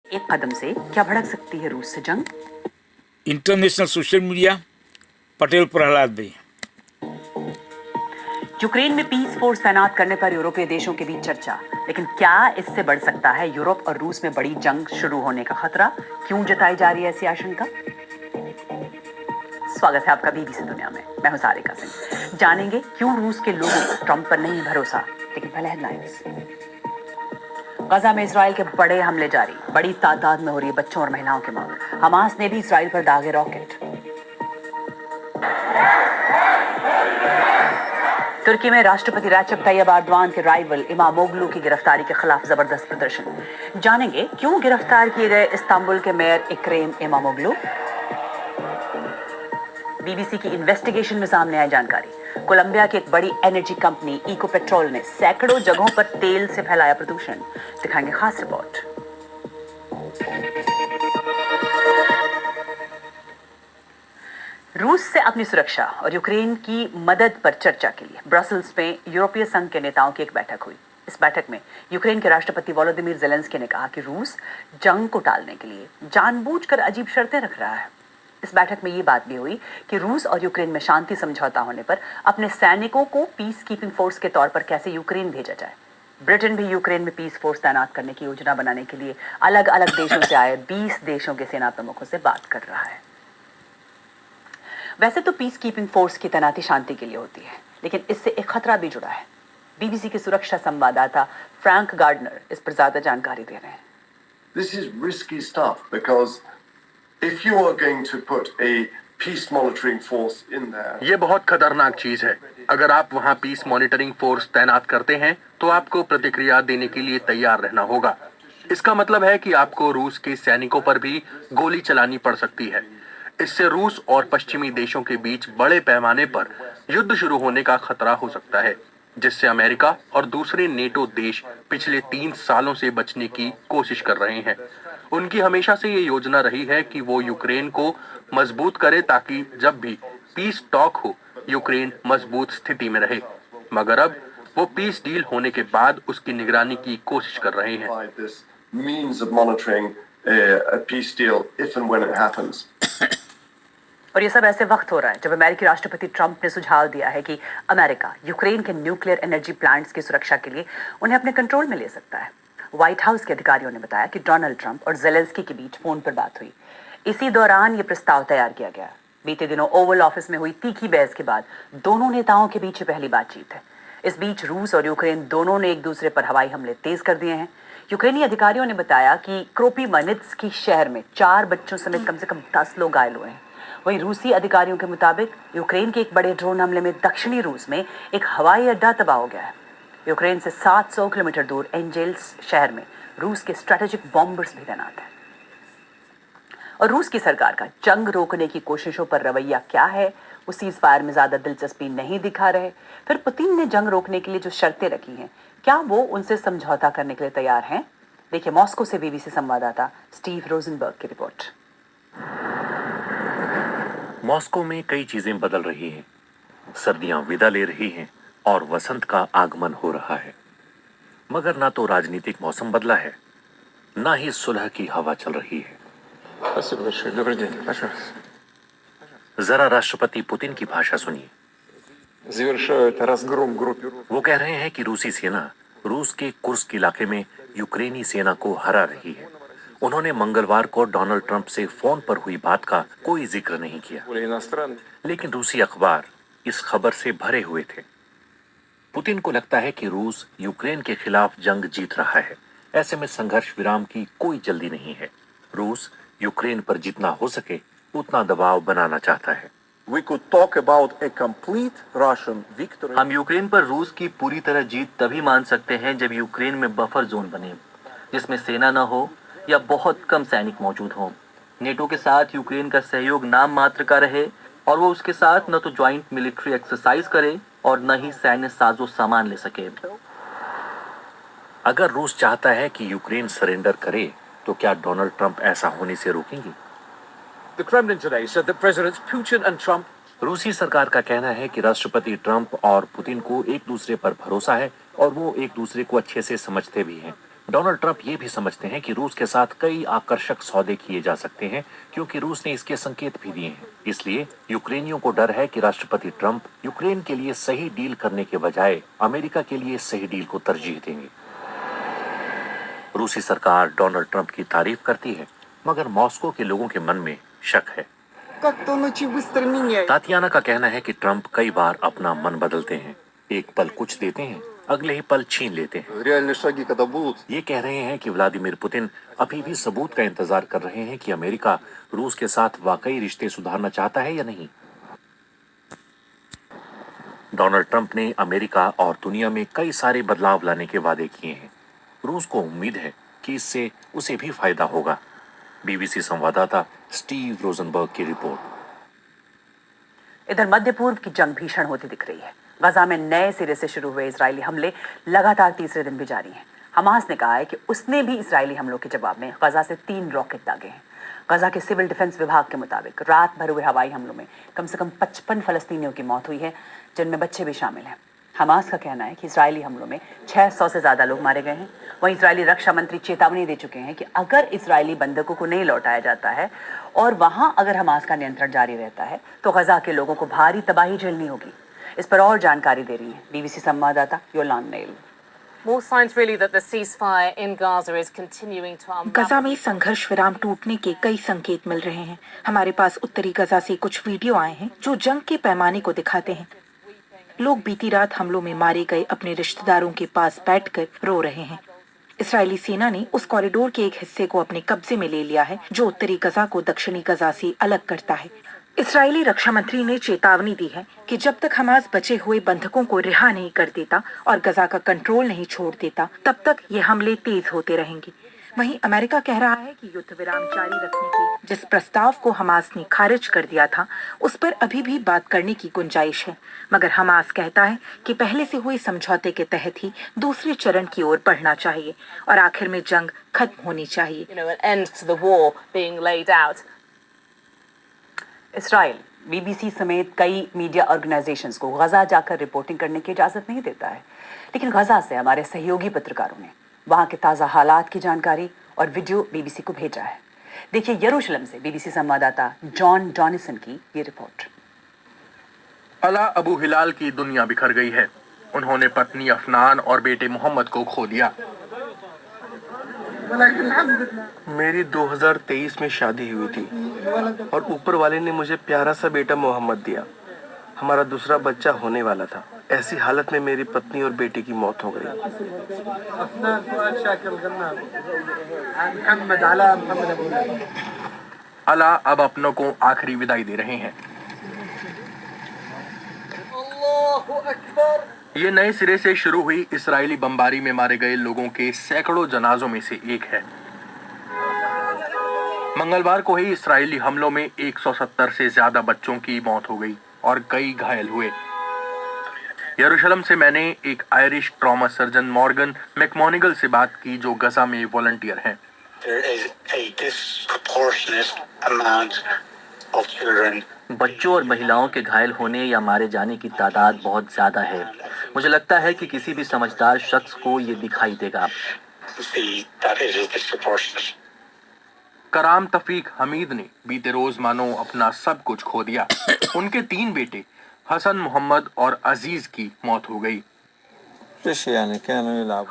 एक कदम से क्या भड़क सकती है रूस से जंग? International social media, Patel Prahlad भाई। यूक्रेन में पीस फोर्स तैनात करने पर यूरोपीय देशों के बीच चर्चा, लेकिन क्या इससे बढ़ सकता है यूरोप और रूस में बड़ी जंग शुरू होने का खतरा? क्यों जताई जा रही है ऐसी आशंका? स्वागत है आपका बीबीसी दुनिया में। मैं हूं सारिका सिंह। जानेंगे क्यों रूस के लोगों को ट्रंप पर नहीं भरोसा। लेकिन पहले हेडलाइंस। गजा में इजराइल के बड़े हमले जारी, बड़ी तादाद में हो रही है बच्चों और महिलाओं की मौत। हमास ने भी इजराइल पर दागे रॉकेट। तुर्की में राष्ट्रपति रेसिप तैयब एर्दोआन के राइवल इमामोग्लू की गिरफ्तारी के खिलाफ जबरदस्त प्रदर्शन। जानेंगे क्यों गिरफ्तार किए गए इस्तांबुल के मेयर इक्रेम इमामोग्लू। बीबीसी की इन्वेस्टिगेशन में सामने आई जानकारी। कोलंबिया की एक बड़ी एनर्जी कंपनी इको पेट्रोल ने सैकड़ों जगहों पर तेल से फैलाया प्रदूषण। दिखाएंगे खास रिपोर्ट। रूस से अपनी सुरक्षा और यूक्रेन की मदद पर चर्चा के लिए ब्रसल्स में यूरोपीय संघ के नेताओं की एक बैठक हुई। इस बैठक में यूक्रेन के राष्ट्रपति वोलोदिमीर ज़ेलेंस्की ने कहा कि रूस जंग को टालने के लिए जानबूझकर अजीब शर्तें रख रहा है। इस बैठक में ये बात भी हुई कि रूस और यूक्रेन में शांति समझौता होने पर अपने सैनिकों को पीस कीपिंग फोर्स के तौर पर कैसे यूक्रेन भेजा जाए। ब्रिटेन भी यूक्रेन में पीस फोर्स तैनात करने की योजना बनाने के लिए अलग अलग देशों से आए 20 देशों के सेना प्रमुखों से बात कर रहा है। वैसे तो पीस कीपिंग फोर्स की तैनाती शांति के लिए होती है, लेकिन इससे एक खतरा भी जुड़ा है। बीबीसी के सुरक्षा संवाददाता फ्रैंक गार्डनर इस पर ज्यादा जानकारी दे रहे हैं। This is risky stuff because if you are going to put a peace monitoring force in there, ये बहुत खतरनाक चीज है। अगर आप वहाँ पीस मॉनिटरिंग फोर्स तैनात करते हैं तो आपको प्रतिक्रिया देने के लिए तैयार रहना होगा। इसका मतलब है कि आपको रूस के सैनिकों पर भी गोली चलानी पड़ सकती है। इससे रूस और पश्चिमी देशों के बीच बड़े पैमाने पर युद्ध शुरू होने का खतरा हो सकता है, जिससे अमेरिका और दूसरे नेटो देश पिछले 3 सालों से बचने की कोशिश कर रहे हैं। उनकी हमेशा से ये योजना रही है कि वो यूक्रेन को मजबूत करे ताकि जब भी पीस टॉक हो यूक्रेन मजबूत स्थिति में रहे, मगर अब वो पीस डील होने के बाद उसकी निगरानी की कोशिश कर रहे हैं। by this means of monitoring a peace deal if and when it happens. और ये सब ऐसे वक्त हो रहा है जब अमेरिकी राष्ट्रपति ट्रंप ने सुझाव दिया है कि अमेरिका यूक्रेन के न्यूक्लियर एनर्जी प्लांट्स की सुरक्षा के लिए उन्हें अपने कंट्रोल में ले सकता है। व्हाइट हाउस के अधिकारियों ने बताया कि डोनाल्ड ट्रंप और ज़ेलेंस्की के बीच फोन पर बात हुई। इसी दौरान ये प्रस्ताव तैयार किया गया। बीते दिनों ओवल ऑफिस में हुई तीखी बहस के बाद दोनों नेताओं के बीच पहली बातचीत है। इस बीच रूस और यूक्रेन दोनों ने एक दूसरे पर हवाई हमले तेज कर दिए हैं। यूक्रेनी अधिकारियों ने बताया कि क्रोपीमनित्स्की शहर में 4 बच्चों समेत कम से कम 10 लोग घायल हुए हैं। वहीं रूसी अधिकारियों के मुताबिक यूक्रेन के एक बड़े ड्रोन हमले में दक्षिणी रूस में एक हवाई अड्डा तबाह हो गया है। यूक्रेन से 700 किलोमीटर दूर एंजेल्स शहर में रूस के स्ट्रेटेजिक बॉम्बर्स भी तैनात हैं। और रूस की सरकार का जंग रोकने की कोशिशों पर रवैया क्या है? वो सीज़फायर में ज्यादा दिलचस्पी नहीं दिखा रहे। फिर पुतिन ने जंग रोकने के लिए जो शर्तें रखी हैं, क्या वो उनसे समझौता करने के लिए तैयार हैं? देखिए मॉस्को से बीबीसी संवाददाता स्टीव रोजनबर्ग की रिपोर्ट। मॉस्को में कई चीजें बदल रही हैं। सर्दियां विदा ले रही हैं और वसंत का आगमन हो रहा है, मगर ना तो राजनीतिक मौसम बदला है, ना ही सुलह की हवा चल रही है। जरा राष्ट्रपति पुतिन की भाषा सुनिए। वो कह रहे हैं कि रूसी सेना रूस के कुर्स्क इलाके में यूक्रेनी सेना को हरा रही है। उन्होंने मंगलवार को डोनाल्ड ट्रंप से फोन पर हुई बात का कोई जिक्र नहीं किया, लेकिन रूसी अखबार इस खबर से भरे हुए थे। पुतिन को लगता है कि रूस यूक्रेन के खिलाफ जंग जीत रहा है। ऐसे में संघर्ष विराम की कोई जल्दी नहीं है। रूस यूक्रेन पर जितना हो सके उतना दबाव बनाना चाहता है। We could talk about a complete Russian victory. हम यूक्रेन पर रूस की पूरी तरह जीत तभी मान सकते हैं जब यूक्रेन में बफर जोन बने, जिसमें सेना न हो या बहुत कम सैनिक मौजूद हों। नेटो के साथ यूक्रेन का सहयोग नाम मात्र का रहे और वो उसके साथ न तो ज्वाइंट मिलिट्री एक्सरसाइज करे और न ही सैन्य साजो सामान ले सके। अगर रूस चाहता है कि यूक्रेन सरेंडर करे तो क्या डोनाल्ड ट्रंप ऐसा होने से रोकेंगे? The Kremlin today said that Presidents Putin and Trump रूसी सरकार का कहना है कि राष्ट्रपति ट्रंप और पुतिन को एक दूसरे पर भरोसा है और वो एक दूसरे को अच्छे से समझते भी हैं। डोनाल्ड ट्रंप ये भी समझते हैं कि रूस के साथ कई आकर्षक सौदे किए जा सकते हैं क्योंकि रूस ने इसके संकेत भी दिए हैं। इसलिए यूक्रेनियों को डर है कि राष्ट्रपति ट्रंप यूक्रेन के लिए सही डील करने के बजाय अमेरिका के लिए सही डील को तरजीह देंगे। रूसी सरकार डोनाल्ड ट्रंप की तारीफ करती है, मगर मॉस्को के लोगों के मन में शक है। तातियाना का कहना है कि ट्रंप कई बार अपना मन बदलते हैं, एक पल कुछ देते हैं, अगले ही पल छीन लेते हैं। Реальные шаги, когда будут, ये कह रहे हैं कि व्लादिमीर पुतिन अभी भी सबूत का इंतजार कर रहे हैं कि अमेरिका रूस के साथ वाकई रिश्ते सुधारना चाहता है या नहीं। डोनाल्ड ट्रंप ने अमेरिका और दुनिया में कई सारे बदलाव लाने के वादे किए हैं। रूस को उम्मीद है कि इससे उसे भी फायदा होगा। बीबीसी संवाददाता स्टीव रोजनबर्ग की रिपोर्ट। इधर मध्य पूर्व की जंग भीषण होती दिख रही है। गजा में नए सिरे से शुरू हुए इजरायली हमले लगातार तीसरे दिन भी जारी हैं। हमास ने कहा है कि उसने भी इजरायली हमलों के जवाब में गजा से 3 रॉकेट दागे हैं। गजा के सिविल डिफेंस विभाग के मुताबिक रात भर हुए हवाई हमलों में कम से कम 55 फलस्तीनियों की मौत हुई है, जिनमें बच्चे भी शामिल हैं। हमास का कहना है कि इजरायली हमलों में 600 से ज्यादा लोग मारे गए हैं। वहीं इजरायली रक्षा मंत्री चेतावनी दे चुके हैं कि अगर इजरायली बंधकों को नहीं लौटाया जाता है और वहां अगर हमास का नियंत्रण जारी रहता है तो गजा के लोगों को भारी तबाही झेलनी होगी। इस पर और जानकारी दे रही है बीबीसी संवाददाता योलान nail. More signs really that the ceasefire in Gaza is continuing to unravel. गजा में संघर्ष विराम टूटने के कई संकेत मिल रहे हैं। हमारे पास उत्तरी गजा से कुछ वीडियो आए हैं जो जंग के पैमाने को दिखाते हैं। लोग बीती रात हमलों में मारे गए अपने रिश्तेदारों के पास बैठकर रो रहे हैं। इस्राएली सेना ने उस कॉरिडोर के एक हिस्से को अपने कब्जे में ले लिया है जो उत्तरी गजा को दक्षिणी गजा से अलग करता है। इस्राएली रक्षा मंत्री ने चेतावनी दी है कि जब तक हमास बचे हुए बंधकों को रिहा नहीं कर देता और गजा का कंट्रोल नहीं छोड़ देता, तब तक ये हमले तेज होते रहेंगे। वहीं अमेरिका कह रहा है कि युद्ध विराम जारी रखने के जिस प्रस्ताव को हमास ने खारिज कर दिया था, उस पर अभी भी बात करने की गुंजाइश है, मगर हमास कहता है कि पहले से हुए समझौते के तहत ही दूसरे चरण की ओर बढ़ना चाहिए और आखिर में जंग खत्म होनी चाहिए। An end to the war being laid out. Israel BBC समेत कई मीडिया ऑर्गेनाइजेशंस को गजा जाकर रिपोर्टिंग करने की इजाजत नहीं देता है, लेकिन गजा से हमारे सहयोगी पत्रकारों ने वहां के ताज़ा हालात की जानकारी और वीडियो बीबीसी को भेजा है। देखिए यरूशलेम से बीबीसी संवाददाता जॉन डॉनिसन की ये रिपोर्ट। अला अबू हिलाल की दुनिया बिखर गई है। उन्होंने पत्नी अफनान और बेटे मोहम्मद को खो दिया। मेरी 2023 में शादी हुई थी और ऊपर वाले ने मुझे प्यारा सा बेटा मोहम्मद दिया। हमारा दूसरा बच्चा होने वाला था। ऐसी हालत में मेरी पत्नी और बेटे की मौत हो गई। अला अब अपनों को आखिरी विदाई दे रहे हैं। ये नए सिरे से शुरू हुई इस्राएली बमबारी में मारे गए लोगों के सैकड़ों जनाजों में से एक है। मंगलवार को ही इस्राएली हमलों में 170 से ज्यादा बच्चों की मौत हो गई और कई घायल हुए। यरूशलेम से मैंने एक आयरिश ट्रॉमा सर्जन मॉर्गन मैकमोनिगल से बात की, जो गजा में वॉलंटियर हैं। बच्चों और महिलाओं के घायल होने या मारे जाने की तादाद बहुत ज्यादा है। मुझे लगता है कि किसी भी समझदार शख्स को ये दिखाई देगा। कराम तफीक हमीद ने बीते रोज मानो अपना सब कुछ खो दिया। उनके 3 बेटे हसन, मोहम्मद और अजीज की मौत हो गई।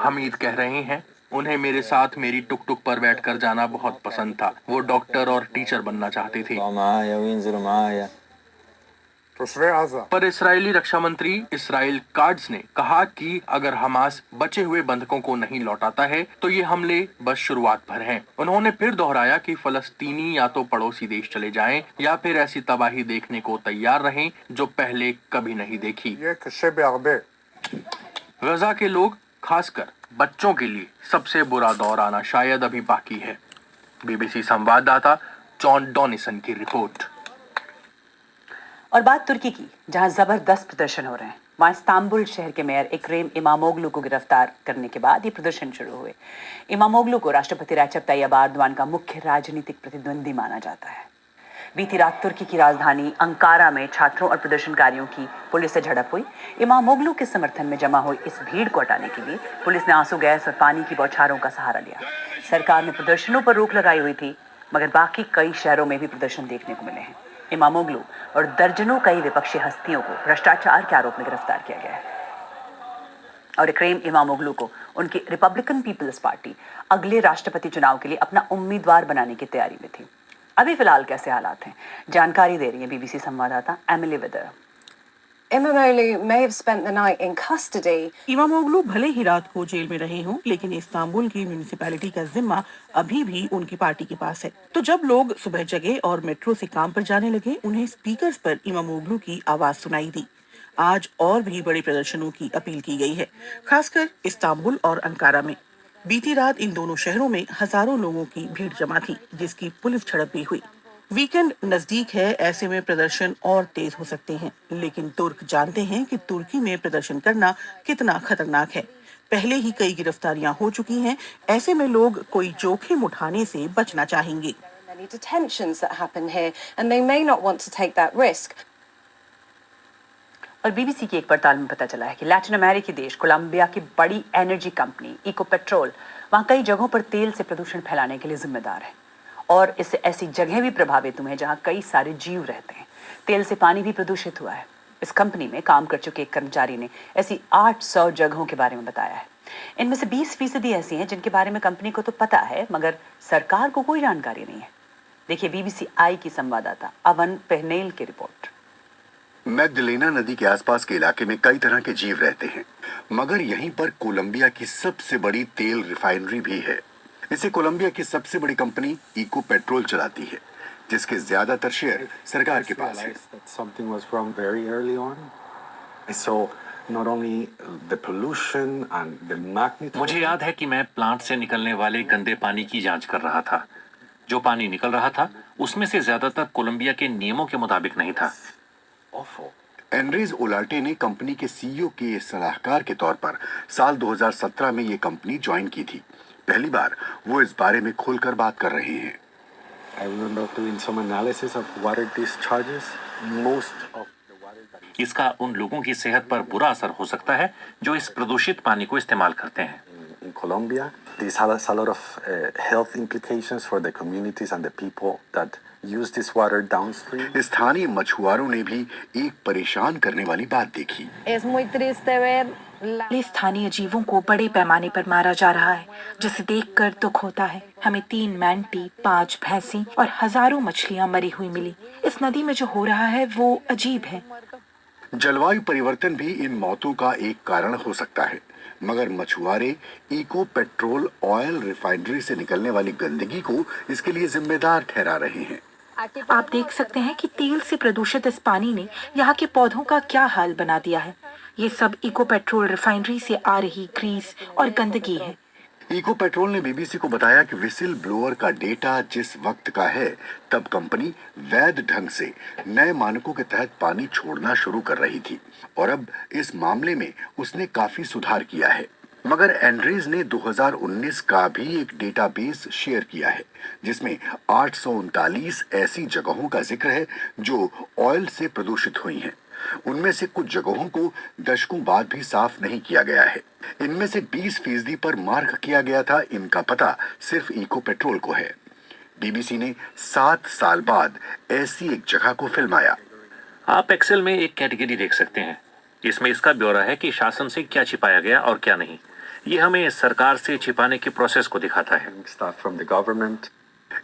हमीद कह रहे हैं, उन्हें मेरे साथ मेरी टुक टुक पर बैठकर जाना बहुत पसंद था। वो डॉक्टर और टीचर बनना चाहते थे। पर इस्राएली रक्षा मंत्री इसराइल काट्ज ने कहा कि अगर हमास बचे हुए बंधकों को नहीं लौटाता है तो ये हमले बस शुरुआत भर हैं। उन्होंने फिर दोहराया कि फलस्तीनी या तो पड़ोसी देश चले जाएं या फिर ऐसी तबाही देखने को तैयार रहें जो पहले कभी नहीं देखी। गजा के लोग, खासकर बच्चों के लिए सबसे बुरा दौर आना शायद अभी बाकी है। बीबीसी संवाददाता जॉन डॉनिसन की रिपोर्ट। और बात तुर्की की, जहां जबरदस्त प्रदर्शन हो रहे हैं। वहां इस्तांबुल शहर के मेयर इक्रेम इमामोग्लू को गिरफ्तार करने के बाद ये प्रदर्शन शुरू हुए। इमामोग्लू को राष्ट्रपति रेचेप तैयब एर्दोगान का मुख्य राजनीतिक प्रतिद्वंदी माना जाता है। बीती रात तुर्की की राजधानी अंकारा में छात्रों और प्रदर्शनकारियों की पुलिस से झड़प हुई। इमामोग्लू के समर्थन में जमा हुई इस भीड़ को हटाने के लिए पुलिस ने आंसू गैस और पानी की बौछारों का सहारा लिया। सरकार ने प्रदर्शनों पर रोक लगाई हुई थी, मगर बाकी कई शहरों में भी प्रदर्शन देखने को मिले हैं। इमामोग्लू और दर्जनों कई विपक्षी हस्तियों को भ्रष्टाचार के आरोप में गिरफ्तार किया गया है और इकरेम इमामोग्लू को उनकी रिपब्लिकन पीपल्स पार्टी अगले राष्ट्रपति चुनाव के लिए अपना उम्मीदवार बनाने की तैयारी में थी। अभी फिलहाल कैसे हालात हैं, जानकारी दे रही है बीबीसी संवाददाता Emily Wither. Imamoglu may have spent the night in custody. Imamoglu भले ही रात को जेल में रहे हों, लेकिन इस्तांबुल की म्यूनिसिपैलिटी का जिम्मा अभी भी उनकी पार्टी के पास है। तो जब लोग सुबह जगे और मेट्रो से काम पर जाने लगे, उन्हें स्पीकर्स पर इमामोग्लू की आवाज सुनाई दी। आज और भी बड़े प्रदर्शनों की अपील की गई है, खासकर इस्तांबुल और अंकारा में। बीती रात इन दोनों शहरों में हजारों लोगों की भीड़ जमा थी, जिसकी पुलिस झड़प भी हुई। वीकेंड नजदीक है, ऐसे में प्रदर्शन और तेज हो सकते हैं, लेकिन तुर्क जानते हैं कि तुर्की में प्रदर्शन करना कितना खतरनाक है। पहले ही कई गिरफ्तारियां हो चुकी हैं, ऐसे में लोग कोई जोखिम उठाने से बचना चाहेंगे। Many detentions that happen here, and they may not want to take that risk. और बीबीसी की एक पड़ताल में पता चला है कि लैटिन अमेरिकी देश कोलंबिया की बड़ी एनर्जी कंपनी इकोपेट्रोल वहां कई जगहों पर तेल से प्रदूषण फैलाने के लिए जिम्मेदार है और इससे ऐसी जगह भी प्रभावित हुई हैं जहां कई सारे जीव रहते हैं। तेल से पानी भी प्रदूषित हुआ है। इस कंपनी में काम कर चुके एक कर्मचारी ने ऐसी 800 जगहों के बारे में बताया है। इनमें से 20% ऐसी हैं जिनके बारे में कंपनी को तो पता है, मगर सरकार को कोई जानकारी नहीं है। देखिए बीबीसी आई की संवाददाता अवन पहनेल की रिपोर्ट। मैगडलेना नदी के आसपास के इलाके में कई तरह के जीव रहते हैं, मगर यहीं पर कोलंबिया की सबसे बड़ी तेल रिफाइनरी भी है। इसे कोलंबिया की सबसे बड़ी कंपनी इको पेट्रोल चलाती है, जिसके ज्यादातर शेयर सरकार के पास है। मुझे याद है कि मैं प्लांट से निकलने वाले गंदे पानी की जांच कर रहा था। जो पानी निकल रहा था उसमें से ज्यादातर कोलंबिया के नियमों के मुताबिक नहीं था। एनरीज ओलार्टे ने कंपनी के सीईओ के सलाहकार के तौर पर साल 2017 में ये कंपनी ज्वाइन की थी। पहली बार वो इस बारे में खुलकर बात कर रहे हैं। इसका उन लोगों की सेहत पर बुरा असर हो सकता है जो इस प्रदूषित पानी को इस्तेमाल करते हैं। In Colombia, this has a lot of health implications for the communities and the people that use this water downstream. स्थानीय मछुआरों ने भी एक परेशान करने वाली बात देखी। स्थानीय जीवों को बड़े पैमाने पर मारा जा रहा है, जिसे देखकर दुख होता है। हमें 3 मैंटी, 5 भैंसी और हजारों मछलियां मरी हुई मिली। इस नदी में जो हो रहा है वो अजीब है। जलवायु परिवर्तन भी इन मौतों का एक कारण हो सकता है, मगर मछुआरे इको पेट्रोल ऑयल रिफाइनरी से निकलने वाली गंदगी को इसके लिए जिम्मेदार ठहरा रहे हैं। आप देख सकते हैं कि तेल से प्रदूषित इस पानी ने यहाँ के पौधों का क्या हाल बना दिया है। ये सब इको पेट्रोल रिफाइनरी से आ रही ग्रीस और गंदगी है। इको पेट्रोल ने बीबीसी को बताया कि विसिल ब्लोअर का डेटा जिस वक्त का है, तब कंपनी वैध ढंग से नए मानकों के तहत पानी छोड़ना शुरू कर रही थी और अब इस मामले में उसने काफी सुधार किया है। मगर एनरीज ने 2019 का भी एक डेटाबेस शेयर किया है, जिसमें 839 ऐसी जगहों का जिक्र है जो ऑयल से प्रदूषित हुई हैं। उनमें से कुछ जगहों को दशकों बाद भी साफ नहीं किया गया है। इनमें से 20% पर मार्क किया गया था। इनका पता सिर्फ इको पेट्रोल को है। बीबीसी ने 7 साल बाद ऐसी एक जगह को फिल्माया। आप एक्सेल में एक कैटेगरी देख सकते हैं। इसमें इसका ब्यौरा है कि शासन से क्या छिपाया गया और क्या नहीं। ये हमें सरकार से छिपाने की प्रोसेस को दिखाता है।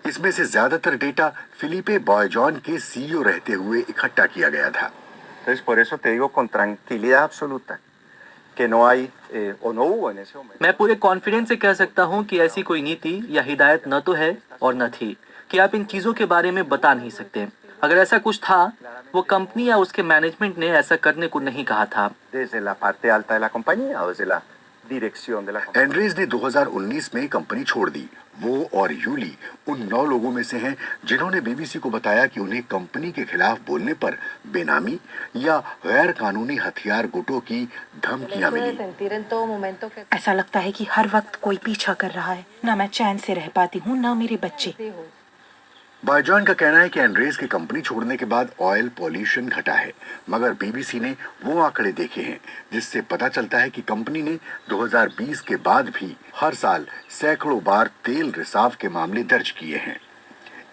इसमें से ज्यादातर डेटा फिलिपे बॉयजॉन के सीईओ रहते हुए इकट्ठा किया गया था। Por eso te digo con tranquilidad absoluta que no hay o no hubo en ese momento. मैं पूरे कॉन्फिडेंस से कह सकता हूँ कि ऐसी कोई नीति या हिदायत न तो है और न थी कि आप इन चीजों के बारे में बता नहीं सकते। अगर ऐसा कुछ था, वो कंपनी या उसके मैनेजमेंट ने ऐसा करने को नहीं कहा था। Desde la parte alta de la compañía o desde la dirección de la compañía. एनरीज ने 2019 में कंपनी छोड़ दी। वो और यूली उन 9 लोगों में से हैं जिन्होंने बीबीसी को बताया कि उन्हें कंपनी के खिलाफ बोलने पर बेनामी या गैर कानूनी हथियार गुटों की धमकियां मिली। ऐसा लगता है कि हर वक्त कोई पीछा कर रहा है। ना मैं चैन से रह पाती हूँ, ना मेरे बच्चे। बायजॉन का कहना है कि एनरेस की कंपनी छोड़ने के बाद ऑयल पॉल्यूशन घटा है, मगर बीबीसी ने वो आंकड़े देखे हैं जिससे पता चलता है कि कंपनी ने 2020 के बाद भी हर साल सैकड़ों बार तेल रिसाव के मामले दर्ज किए हैं।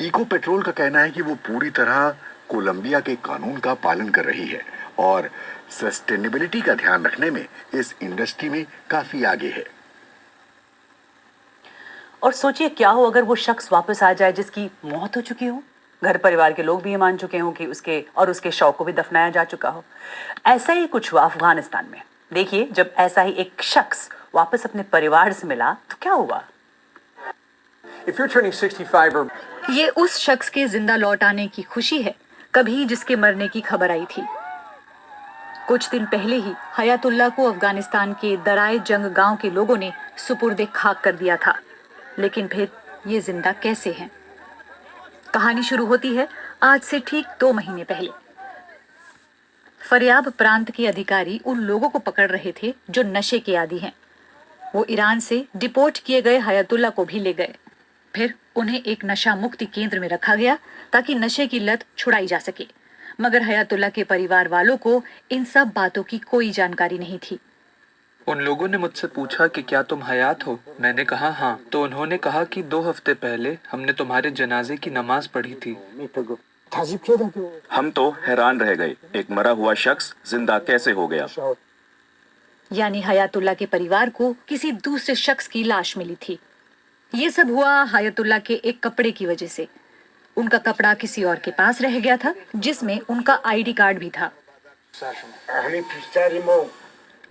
इको पेट्रोल का कहना है कि वो पूरी तरह कोलंबिया के कानून का पालन कर रही है और सस्टेनेबिलिटी का ध्यान रखने में इस इंडस्ट्री में काफी आगे है। और सोचिए क्या हो अगर वो शख्स वापस आ जाए जिसकी मौत हो चुकी हो, घर परिवार के लोग भी ये मान चुके हों कि उसके शव को भी दफनाया जा चुका हो। ऐसा ही कुछ हुआ अफगानिस्तान में। देखिए, जब ऐसा ही एक शख्स वापस अपने परिवार से मिला तो क्या हुआ। If you're turning 65 or ये उस शख्स के जिंदा लौट आने की खुशी है, कभी जिसके मरने की खबर आई थी। कुछ दिन पहले ही हयातुल्लाह को अफगानिस्तान के दराए जंग गांव के लोगों ने सुपुर्द खाक कर दिया था, लेकिन फिर ये जिंदा कैसे हैं? कहानी शुरू होती है आज से ठीक 2 महीने पहले। फरियाब प्रांत के अधिकारी उन लोगों को पकड़ रहे थे जो नशे के आदी हैं। वो ईरान से डिपोर्ट किए गए हयातुल्लाह को भी ले गए। फिर उन्हें एक नशा मुक्ति केंद्र में रखा गया ताकि नशे की लत छुड़ाई जा सके, मगर हयातुल्लाह के परिवार वालों को इन सब बातों की कोई जानकारी नहीं थी। उन लोगों ने मुझसे पूछा कि क्या तुम हयात हो? मैंने कहा हाँ। तो उन्होंने कहा कि 2 हफ्ते पहले हमने तुम्हारे जनाजे की नमाज पढ़ी थी। हम तो हैरान रह गए, एक मरा हुआ शख्स जिंदा कैसे हो गया। यानी हयातुल्लाह के परिवार को किसी दूसरे शख्स की लाश मिली थी। ये सब हुआ हयातुल्लाह के एक कपड़े की वजह से। उनका कपड़ा किसी और के पास रह गया था जिसमें उनका आईडी कार्ड भी था।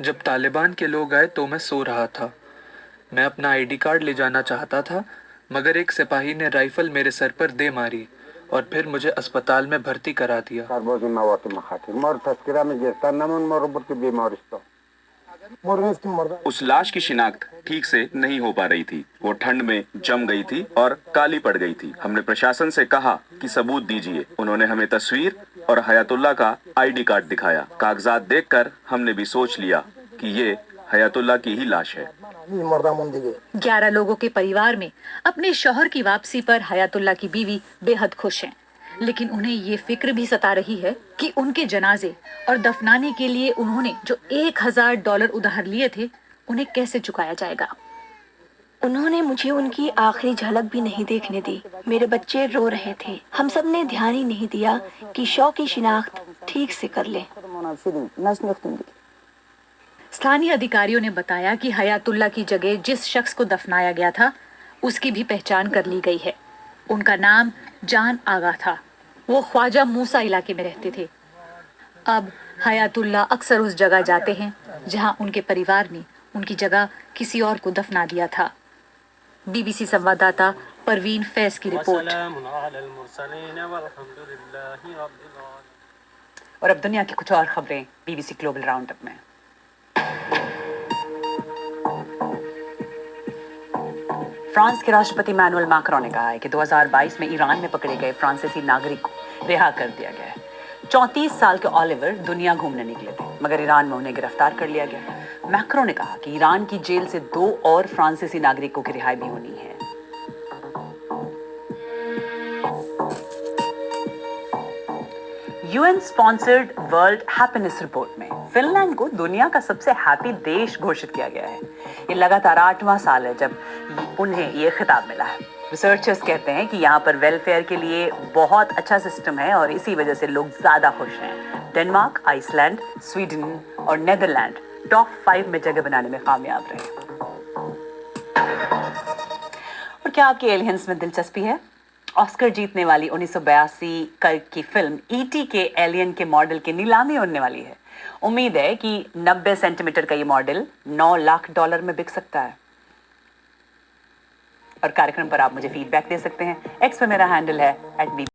जब तालिबान के लोग आए तो मैं सो रहा था। मैं अपना आईडी कार्ड ले जाना चाहता था, मगर एक सिपाही ने राइफल मेरे सर पर दे मारी और फिर मुझे अस्पताल में भर्ती करा दिया। उस लाश की शिनाख्त ठीक से नहीं हो पा रही थी। वो ठंड में जम गई थी और काली पड़ गई थी। हमने प्रशासन से कहा कि सबूत दीजिए। उन्होंने हमें तस्वीर और हयातुल्लाह का आईडी कार्ड दिखाया। कागजात देखकर हमने भी सोच लिया कि ये हयातुल्लाह की ही लाश है। 11 लोगों के परिवार में अपने शौहर की वापसी पर हयातुल्लाह की बीवी बेहद खुश हैं, लेकिन उन्हें ये फिक्र भी सता रही है कि उनके जनाजे और दफनाने के लिए उन्होंने जो $1000 उधार लिए थे उन्हें कैसे चुकाया जाएगा। उन्होंने मुझे उनकी आखिरी झलक भी नहीं देखने दी। मेरे बच्चे रो रहे थे। हम सब ने ध्यान ही नहीं दिया कि शव की शिनाख्त ठीक से कर लें। स्थानीय अधिकारियों ने बताया कि हयातुल्लाह की जगह जिस शख्स को दफनाया गया था उसकी भी पहचान कर ली गई है। उनका नाम जान आगा था। वो ख्वाजा मूसा इलाके में रहते थे। अब हयातुल्लाह अक्सर उस जगह जाते हैं जहां उनके परिवार ने उनकी जगह किसी और को दफना दिया था। बीबीसी संवाददाता परवीन फैज की रिपोर्ट। और अब दुनिया की कुछ और खबरें बीबीसी ग्लोबल राउंडअप में। फ्रांस के राष्ट्रपति मैनुअल मैक्रों ने कहा है कि 2022 में ईरान में पकड़े गए फ्रांसीसी नागरिक को रिहा कर दिया गया है। 34 साल के ओलिवर दुनिया घूमने निकले थे, मगर ईरान में उन्हें गिरफ्तार कर लिया गया। मैक्रों ने कहा कि ईरान की जेल से 2 और फ्रांसीसी नागरिकों की रिहाई भी होनी है। UN sponsored world happiness report में फिनलैंड को दुनिया का सबसे हैप्पी देश घोषित किया गया है। ये लगातार 8वां साल है जब उन्हें ये खिताब मिला है। रिसर्चर्स कहते हैं कि यहाँ पर वेलफेयर के लिए बहुत अच्छा सिस्टम है और इसी वजह से लोग ज्यादा खुश हैं। डेनमार्क, आइसलैंड, स्वीडन और नेदरलैंड टॉप 5 में जगह बनाने में कामयाब रहे। और क्या आपकी एलियंस में दिलचस्पी है? ऑस्कर जीतने वाली 1982 की फिल्म ईटी के एलियन के मॉडल की नीलामी होने वाली है। उम्मीद है कि 90 सेंटीमीटर का ये मॉडल $9 लाख में बिक सकता है। और कार्यक्रम पर आप मुझे फीडबैक दे सकते हैं। एक्स पे मेरा हैंडल है @BB